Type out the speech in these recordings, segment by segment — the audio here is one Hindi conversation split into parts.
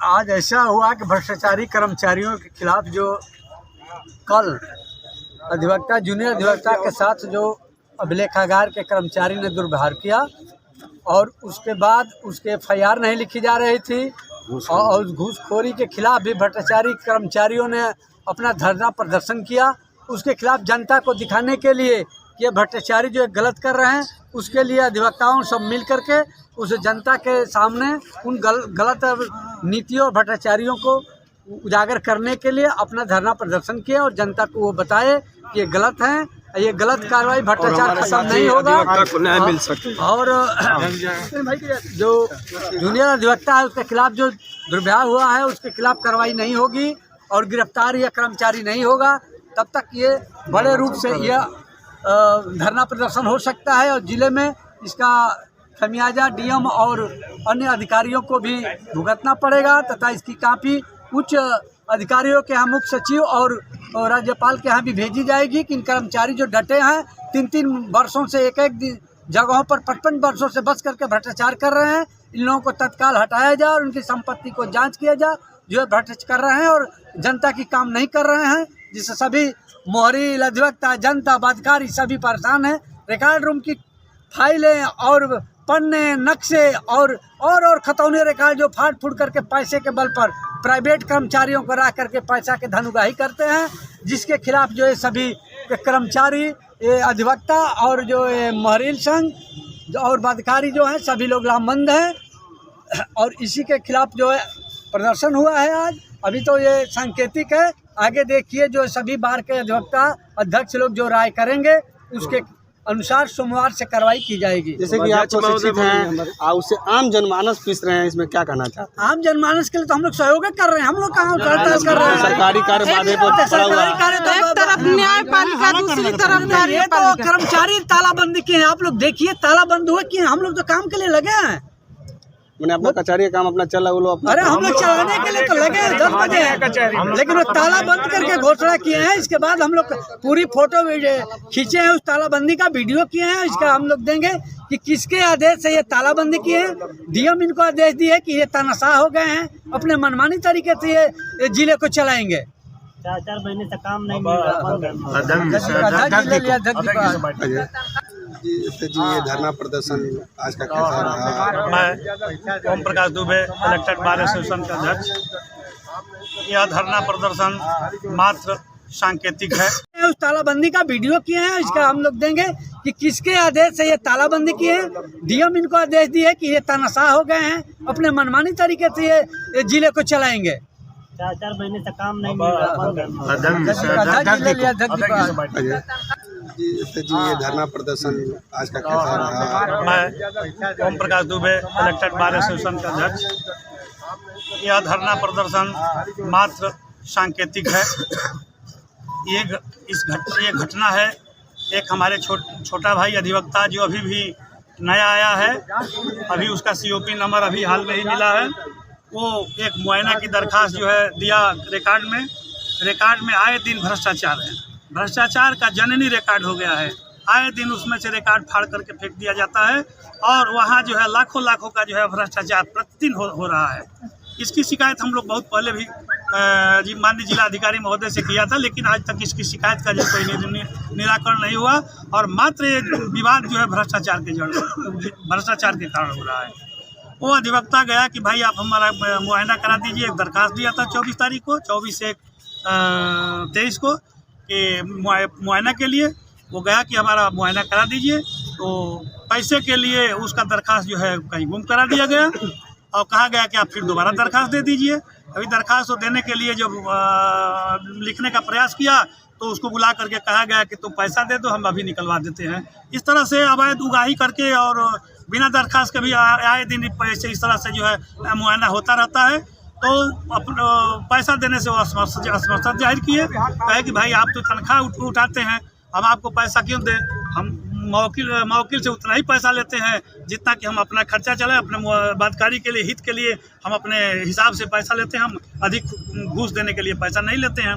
आज ऐसा हुआ कि भ्रष्टाचारी कर्मचारियों के खिलाफ जो कल अधिवक्ता जूनियर अधिवक्ता के साथ जो अभिलेखागार के कर्मचारी ने दुर्व्यवहार किया और उसके बाद उसके FIR नहीं लिखी जा रही थी और घूसखोरी के खिलाफ भी भ्रष्टाचारी कर्मचारियों ने अपना धरना प्रदर्शन किया। उसके खिलाफ जनता को दिखाने के लिए कि ये भ्रष्टाचारी जो गलत कर रहे हैं, उसके लिए अधिवक्ताओं सब मिल करके उस जनता के सामने उन गलत नीतियों और भ्रष्टाचारियों को उजागर करने के लिए अपना धरना प्रदर्शन किया और जनता को वो बताए कि ये गलत है, ये गलत कार्रवाई भ्रष्टाचार खत्म नहीं होगा और जो जूनियर अधिवक्ता है उसके खिलाफ जो दुर्व्यवहार हुआ है उसके खिलाफ कार्रवाई नहीं होगी और गिरफ्तार या कर्मचारी नहीं होगा तब तक ये बड़े रूप से यह धरना प्रदर्शन हो सकता है और जिले में इसका खमियाजा DM और अन्य अधिकारियों को भी भुगतना पड़ेगा तथा इसकी काफ़ी उच्च अधिकारियों के यहाँ मुख्य सचिव और राज्यपाल के यहाँ भी भेजी जाएगी कि इन कर्मचारी जो डटे हैं 3-3 वर्षों से एक जगहों पर 55 वर्षों से बस करके भ्रष्टाचार कर रहे हैं, इन लोगों को तत्काल हटाया जाए और उनकी संपत्ति को जांच किया जाए जो है भ्रष्टाचार कर रहे हैं और जनता की काम नहीं कर रहे हैं, जिससे सभी मोहरी अधिवक्ता जनता बाधिकारी सभी परेशान हैं। रिकॉर्ड रूम की फाइलें और पन्ने नक्शे और खतौनी रिकॉर्ड जो फाड़ फूड़ करके पैसे के बल पर प्राइवेट कर्मचारियों को रख करके पैसा के धनुगाही करते हैं, जिसके खिलाफ जो है सभी कर्मचारी अधिवक्ता और जो मोहरील संघ और बाधिकारी जो हैं सभी लोग लामबंद हैं और इसी के खिलाफ जो है प्रदर्शन हुआ है आज। अभी तो ये सांकेतिक है, आगे देखिए जो सभी बार के अधिवक्ता अध्यक्ष लोग जो राय करेंगे उसके अनुसार सोमवार से कार्रवाई की जाएगी। जैसे कि आप शिक्षित हैं और उससे आम जनमानस पीस रहे हैं, इसमें क्या कहना चाहते हैं? आम जनमानस के लिए तो हम लोग सहयोग कर रहे हैं, हम लोग कहाँ कर रहे हैं। सरकारी कार्य बाधे पर सरकारी कार्य तो एक तरफ न्यायपालिका दूसरी तरफ ये तो कर्मचारी तालाबंदी की है, आप लोग देखिए तालाबंद हुए कि हम लोग तो काम के लिए लगे हैं। मैंने अपना कचहरी का काम अपना चला वो लोग अरे हम लोग चलाने के लिए तो लगे हैं 10 बजे, लेकिन वो ताला बंद करके घोषणा किए हैं। इसके बाद हम लोग पूरी फोटो खींचे हैं, उस तालाबंदी का वीडियो किए हैं। इसका हम लोग देंगे कि किसके आदेश से ये तालाबंदी किए हैं। DM इनको आदेश दिए कि ये तानाशाह हो गए हैं, अपने मनमानी तरीके से ये जिले को चलाएंगे। 4 महीने से काम नहीं मिल जी ये धरना प्रदर्शन आज का कैसा रहा? मैं Om Prakash Dubey elected bar association के अध्यक्ष। यह धरना प्रदर्शन मात्र सांकेतिक है। उस तालाबंदी का वीडियो किए हैं, इसका हम लोग देंगे कि किसके आदेश से ये तालाबंदी किए हैं। DM इनको आदेश दिए कि ये तानाशाह हो गए हैं, अपने मनमानी तरीके से ये जिले को चलाएंगे। 4 महीने से काम नहीं मिल जी ये धरना प्रदर्शन आज का कैसा रहा? मैं Om Prakash Dubey elected bar association के अध्यक्ष। यह धरना प्रदर्शन मात्र सांकेतिक है। ये घटना है, एक हमारे छोटा भाई अधिवक्ता जो अभी भी नया आया है, अभी उसका COP नंबर अभी हाल में ही मिला है, वो एक मुआयना की दरखास्त जो है दिया रिकॉर्ड में आए दिन भ्रष्टाचार है, भ्रष्टाचार का जननी रिकॉर्ड हो गया है। आए दिन उसमें से रिकॉर्ड फाड़ करके फेंक दिया जाता है और वहाँ जो है लाखों का जो है भ्रष्टाचार प्रतिदिन हो रहा है। इसकी शिकायत हम लोग बहुत पहले भी माननीय जिला अधिकारी महोदय से किया था, लेकिन आज तक इसकी शिकायत का जो कोई निराकरण नहीं हुआ और मात्र ये विवाद जो है भ्रष्टाचार के कारण हो रहा है। वो अधिवक्ता गया कि भाई आप हमारा मुआयना करा दीजिए, एक दरखास्त दिया था 24 तारीख को, 24/1/23 को कि मुआयना के लिए वो गया कि हमारा मुआयना करा दीजिए, तो पैसे के लिए उसका दरखास्त जो है कहीं गुम करा दिया गया और कहा गया कि आप फिर दोबारा दरखास्त दे दीजिए। अभी दरखास्त को देने के लिए जब लिखने का प्रयास किया तो उसको बुला करके कहा गया कि तुम पैसा दे दो, हम अभी निकलवा देते हैं। इस तरह से अवैध उगाही करके और बिना दरखास्त के भी आए दिन पैसे इस तरह से जो है मुआयना होता रहता है। तो पैसा देने से वो असमर्थता जाहिर किए, कहे कि भाई आप तो तनख्वाह उठाते हैं, हम आपको पैसा क्यों दें, हम मौकिल से उतना ही पैसा लेते हैं जितना कि हम अपना खर्चा चलाएं, अपने बाधिकारी के लिए हित के लिए हम अपने हिसाब से पैसा लेते हैं, हम अधिक घूस देने के लिए पैसा नहीं लेते हैं।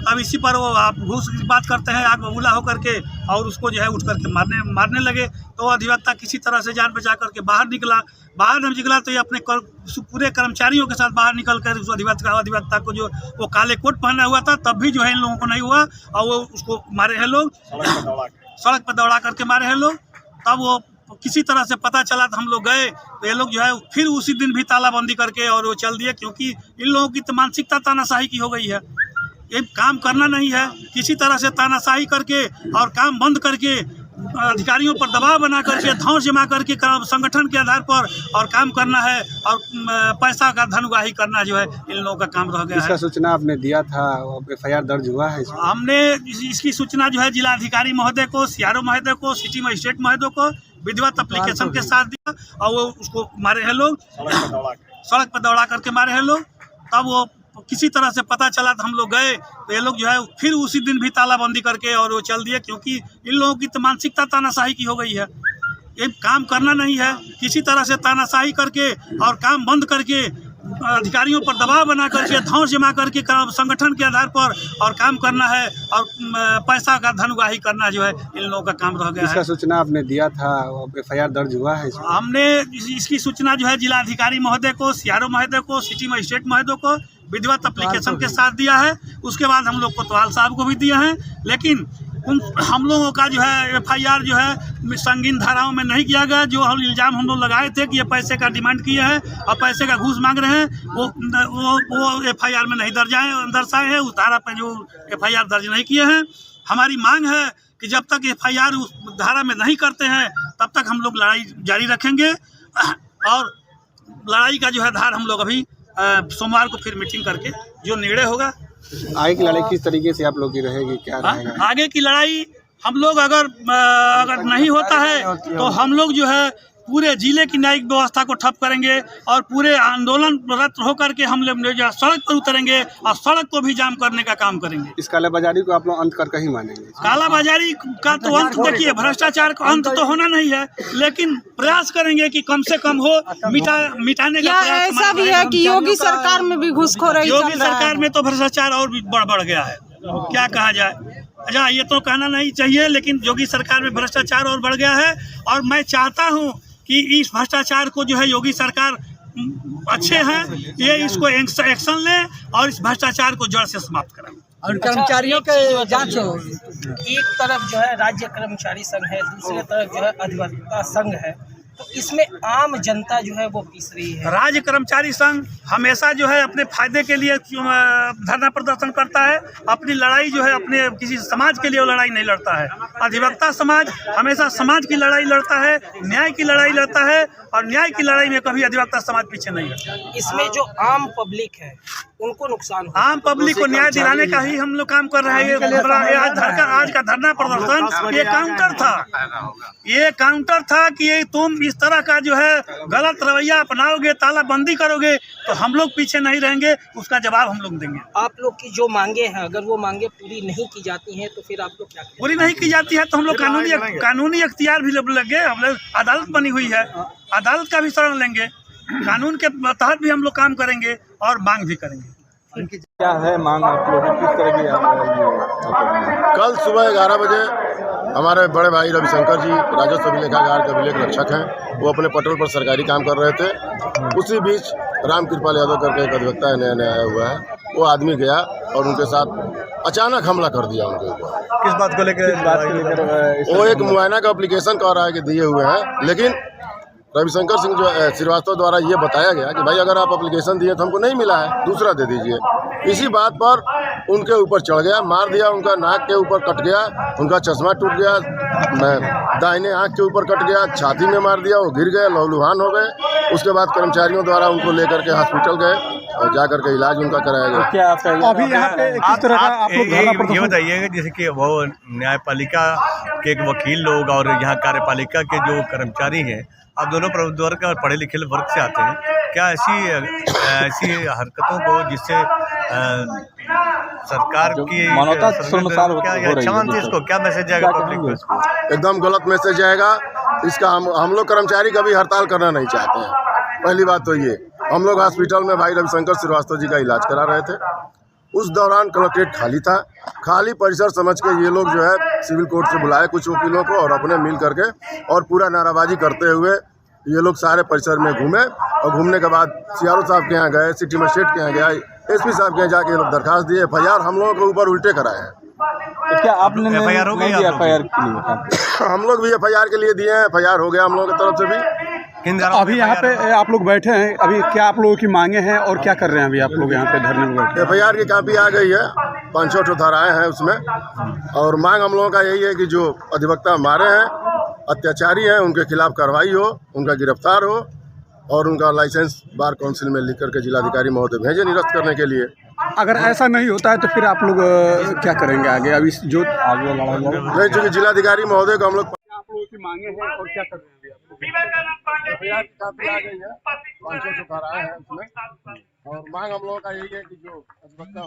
अब इसी पर वो आप घूस की बात करते हैं आग बबूला होकर के और उसको जो है उठ करके मारने लगे। तो अधिवक्ता किसी तरह से जान बचा करके बाहर निकला तो ये अपने पूरे कर्मचारियों के साथ बाहर निकल कर उस अधिवक्ता को जो वो काले कोट पहना हुआ था तब भी जो है इन लोगों को नहीं हुआ और वो उसको मारे हैं लोग, सड़क पर दौड़ा करके मारे हैं लोग। तब वो किसी तरह से पता चला तो हम लोग गए तो ये लोग जो है फिर उसी दिन भी तालाबंदी करके और वो चल दिए, क्योंकि इन लोगों की तो मानसिकता तानाशाही की हो गई है। ये काम करना नहीं है, किसी तरह से तानाशाही करके और काम बंद करके अधिकारियों पर दबाव बना करके धौंस जमा करके संगठन के आधार पर और काम करना है और पैसा का धनउगाही करना जो है इन लोगों का काम रह गया है। इसका सूचना आपने दिया था, FIR दर्ज हुआ है? हमने इसकी सूचना जो है जिला अधिकारी महोदय को, CRO महोदय को, सिटी मजिस्ट्रेट महोदय को विधिवत एप्लीकेशन के साथ दिया और वो उसको मारे हैं लोग, सड़क पर दौड़ा करके मारे हैं लोग। तब वो किसी तरह से पता चला तो हम लोग गए तो ये लोग जो है फिर उसी दिन भी तालाबंदी करके और वो चल दिए, क्योंकि इन लोगों की तो मानसिकता तानाशाही की हो गई है। ये काम करना नहीं है, किसी तरह से तानाशाही करके और काम बंद करके अधिकारियों पर दबाव बना करके धौंस जमा करके संगठन के आधार पर और काम करना है और पैसा का धनउगाही करना जो है इन लोगों का काम रह गया है। इसका सूचना आपने दिया था, FIR दर्ज हुआ है? हमने इसकी सूचना जो है जिला अधिकारी महोदय को, CRO महोदय को, सिटी मजिस्ट्रेट महोदय को विधिवत एप्लीकेशन के साथ दिया है। उसके बाद हम लोग कोतवाल साहब को भी दिए हैं, लेकिन हम लोगों का जो है FIR जो है संगीन धाराओं में नहीं किया गया। जो हम इल्ज़ाम हम लोग लगाए थे कि ये पैसे का डिमांड किए हैं और पैसे का घूस मांग रहे हैं, वो FIR में नहीं दर्शाए हैं। उस धारा पर जो FIR दर्ज नहीं किए हैं। हमारी मांग है कि जब तक FIR उस धारा में नहीं करते हैं तब तक हम लोग लड़ाई जारी रखेंगे और लड़ाई का जो है धार हम लोग अभी सोमवार को फिर मीटिंग करके जो निर्णय होगा। आगे की लड़ाई किस तरीके से आप लोग की रहेगी, क्या रहेगा? आगे की लड़ाई हम लोग अगर नहीं होता है तो हम लोग जो है पूरे जिले की न्यायिक व्यवस्था को ठप करेंगे और पूरे आंदोलनरत होकर के हम लोग सड़क पर उतरेंगे और सड़क को भी जाम करने का काम करेंगे। इस कालाबाजारी को आप लोग अंत करके ही मानेंगे? कालाबाजारी का तो अंत देखिए, भ्रष्टाचार का अंत तो होना नहीं है, लेकिन प्रयास करेंगे कि कम से कम हो मिटाने का प्रयास। ऐसा भी है कि योगी सरकार में भी घूसखोरी चल रहा है। योगी सरकार में तो भ्रष्टाचार और भी बढ़ गया है, क्या कहा जाए। अच्छा, ये तो कहना नहीं चाहिए, लेकिन योगी सरकार में भ्रष्टाचार और बढ़ गया है और मैं चाहता हूँ कि इस भ्रष्टाचार को जो है योगी सरकार अच्छे हैं, ये इसको एक्शन ले और इस भ्रष्टाचार को जड़ से समाप्त करें और कर्मचारियों के जांच हो। एक तरफ जो है राज्य कर्मचारी संघ है, दूसरी तरफ जो है अधिवक्ता संघ है, तो इसमें आम जनता जो है वो पिस रही है। राज्य कर्मचारी संघ हमेशा जो है अपने फायदे के लिए धरना प्रदर्शन करता है, अपनी लड़ाई जो है अपने किसी समाज के लिए वो लड़ाई नहीं लड़ता है। अधिवक्ता समाज हमेशा समाज की लड़ाई लड़ता है, न्याय की लड़ाई लड़ता है और न्याय की लड़ाई में कभी अधिवक्ता समाज पीछे नहीं हटता। इसमें जो आम पब्लिक है उनको नुकसान हो। आम पब्लिक को न्याय दिलाने का ही हम लोग काम कर रहे हैं। आज का धरना प्रदर्शन ये काउंटर था कि तुम इस तरह का जो है गलत रवैया अपनाओगे, तालाबंदी करोगे तो हम लोग पीछे नहीं रहेंगे, उसका जवाब हम लोग देंगे। आप लोग की जो मांगे हैं, अगर वो मांगे पूरी नहीं की जाती हैं तो फिर आप लोग क्या करेंगे? पूरी नहीं की जाती है तो हम लोग कानूनी अख्तियार भी लगे। हम लोग अदालत बनी हुई है, अदालत का भी शरण लेंगे, कानून के तहत भी हम लोग काम करेंगे और मांग भी करेंगे। क्या है मांग आप लोगों की, किस तरह की? कल सुबह 11 बजे हमारे बड़े भाई रविशंकर जी राजस्व अभिलेखागार के अभिलेख रक्षक हैं, वो अपने पटल पर सरकारी काम कर रहे थे। उसी बीच राम कृपाल यादव करके एक अधिवक्ता नया आया हुआ है, वो आदमी गया और उनके साथ अचानक हमला कर दिया उनके ऊपर। किस बात को लेकर? वो एक मुआयना का एप्लीकेशन कह रहा है कि दिए हुए हैं, लेकिन रविशंकर सिंह जो श्रीवास्तव द्वारा ये बताया गया कि भाई अगर आप एप्लीकेशन दिए तो हमको नहीं मिला है, दूसरा दे दीजिए। इसी बात पर उनके ऊपर चढ़ गया, मार दिया, उनका नाक के ऊपर कट गया, उनका चश्मा टूट गया, दाहिने आँख के ऊपर कट गया, छाती में मार दिया, वो गिर गए, लहूलुहान हो गए। उसके बाद कर्मचारियों द्वारा उनको लेकर के हॉस्पिटल गए और जाकर के इलाज उनका कराया गया। क्या अभी यहाँ पे किस तरह का आप लोग ये बताइएगा, जैसे कि वो न्यायपालिका के एक वकील लोग और यहाँ कार्यपालिका के जो कर्मचारी हैं, आप दोनों वर्ग और पढ़े लिखे वर्ग से आते हैं, क्या ऐसी हरकतों को जिससे सरकार की मानवता इसको क्या मैसेज जाएगा पब्लिक को? एकदम गलत मैसेज जाएगा इसका। हम लोग कर्मचारी कभी हड़ताल करना नहीं चाहते हैं। पहली बात तो ये, हम लोग हॉस्पिटल में भाई रविशंकर श्रीवास्तव जी का इलाज करा रहे थे, उस दौरान कलेक्ट्रेट खाली था। खाली परिसर समझ के ये लोग जो है सिविल कोर्ट से बुलाए कुछ वकीलों को और अपने मिल करके और पूरा नाराबाजी करते हुए ये लोग सारे परिसर में घूमे और घूमने के बाद सीआरओ साहब के यहाँ गए, सिटी मजिस्ट्रेट के यहाँ गया, एसपी साहब के यहाँ जाके ये लोग दरखास्त दिए, FIR हम लोगों के ऊपर उल्टे कराए हैं। तो क्या आपने FIR हो गई? FIR के लिए हम लोग भी FIR के लिए दिए हैं, FIR हो गया हम लोगों की तरफ से भी। अभी यहाँ पे आप लोग बैठे हैं, अभी क्या आप लोगों की मांगे हैं और क्या कर रहे हैं अभी आप लोग यहाँ पे धरने में बैठे? FIR की कापी आ गई है, 5-6 धाराएं हैं उसमें, और मांग हम लोगों का यही है कि जो अधिवक्ता हमारे हैं अत्याचारी हैं उनके खिलाफ कार्रवाई हो, उनका गिरफ्तार हो और उनका लाइसेंस बार काउंसिल में लिख करके जिलाधिकारी महोदय भेजे निरस्त करने के लिए। अगर ऐसा नहीं होता है तो फिर आप लोग क्या करेंगे आगे? अभी जो आगे लड़ाई चूँकि जिलाधिकारी महोदय को हम लोग आप लोगों की मांगे हैं और क्या कर रहे हैं FIR की कापी आ गई है, 500 धाराएं हैं उसमें, और मांग हम लोगों का यही है कि जो अधिवक्ता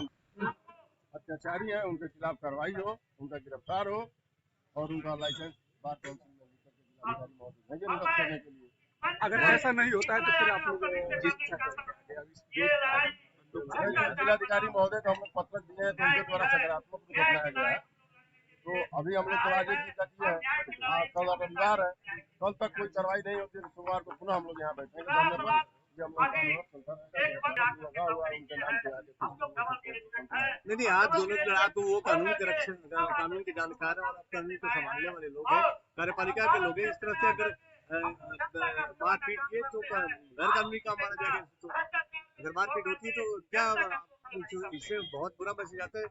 अत्याचारी हैं उनके खिलाफ कार्रवाई हो, उनका गिरफ्तार हो और उनका लाइसेंस बार काउंसिल में लिख करके जिलाधिकारी महोदय भेजे निरस्त करने के लिए। अगर ऐसा नहीं होता है तो फिर आप लोग जिलाधिकारी महोदय को हम लोग पत्र दिए हैं तो उनके द्वारा सकारात्मक रूप अपनाया गया है। तो अभी हम लोग तो आज एक किए हैं, कल रविवार है, कल तक कोई कार्रवाई नहीं होती तो सोमवार को पुनः हम लोग यहाँ बैठेंगे धरने पर। नहीं, आज दोनों लड़ा तो वो कानून के रक्षण, कानून के जानकार है और आप कानून को संभालने वाले लोग हैं, कार्यपालिका के लोग हैं। इस तरह से अगर मारपीट किए तो गैर कानूनी काम माना जाएगा। तो अगर मारपीट होती है तो क्या इससे बहुत बुरा मैसेज आता है।